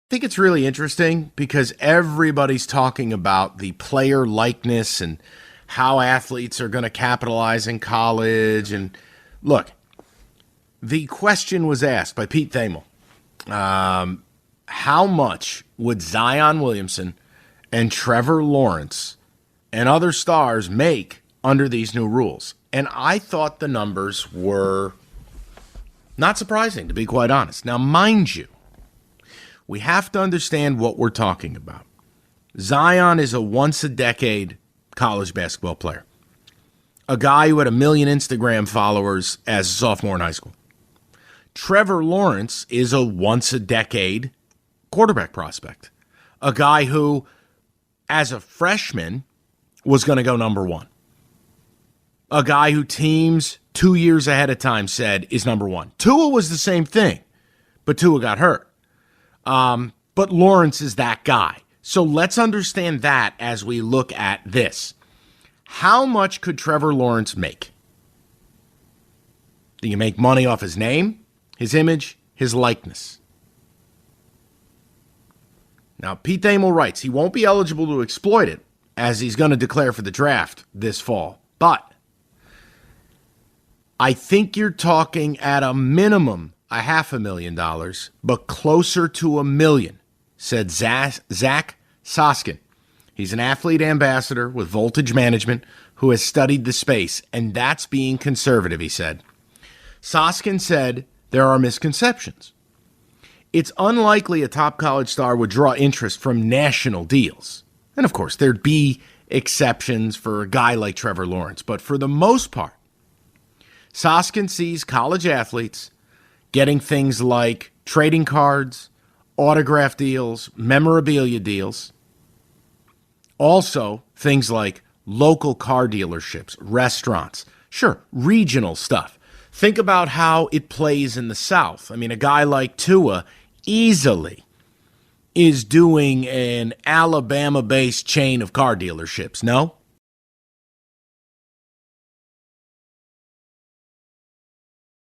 think it's really interesting because everybody's talking about the player likeness and how athletes are going to capitalize in college. And look, the question was asked by Pete Thamel. How much would Zion Williamson and Trevor Lawrence and other stars make under these new rules? And I thought the numbers were not surprising, to be quite honest. Now, mind you, we have to understand what we're talking about. Zion is a once-a-decade college basketball player, a guy who had 1 million Instagram followers as a sophomore in high school. Trevor Lawrence is a once-a-decade quarterback prospect, a guy who, as a freshman, was going to go number one. A guy who teams 2 years ahead of time said is number one. Tua was the same thing, but Tua got hurt. But Lawrence is that guy. So let's understand that as we look at this. How much could Trevor Lawrence make? Do you make money off his name, his image, his likeness? Now, Pete Thamel writes he won't be eligible to exploit it as he's going to declare for the draft this fall. But I think you're talking at a minimum $500,000, but closer to $1 million, said Zach Soskin. He's an athlete ambassador with Voltage Management who has studied the space, and that's being conservative, he said. Soskin said there are misconceptions. It's unlikely a top college star would draw interest from national deals. And of course, there'd be exceptions for a guy like Trevor Lawrence, but for the most part, Soskin sees college athletes getting things like trading cards, autograph deals, memorabilia deals. Also, things like local car dealerships, restaurants, sure, regional stuff. Think about how it plays in the South. I mean, a guy like Tua easily is doing an Alabama-based chain of car dealerships, no?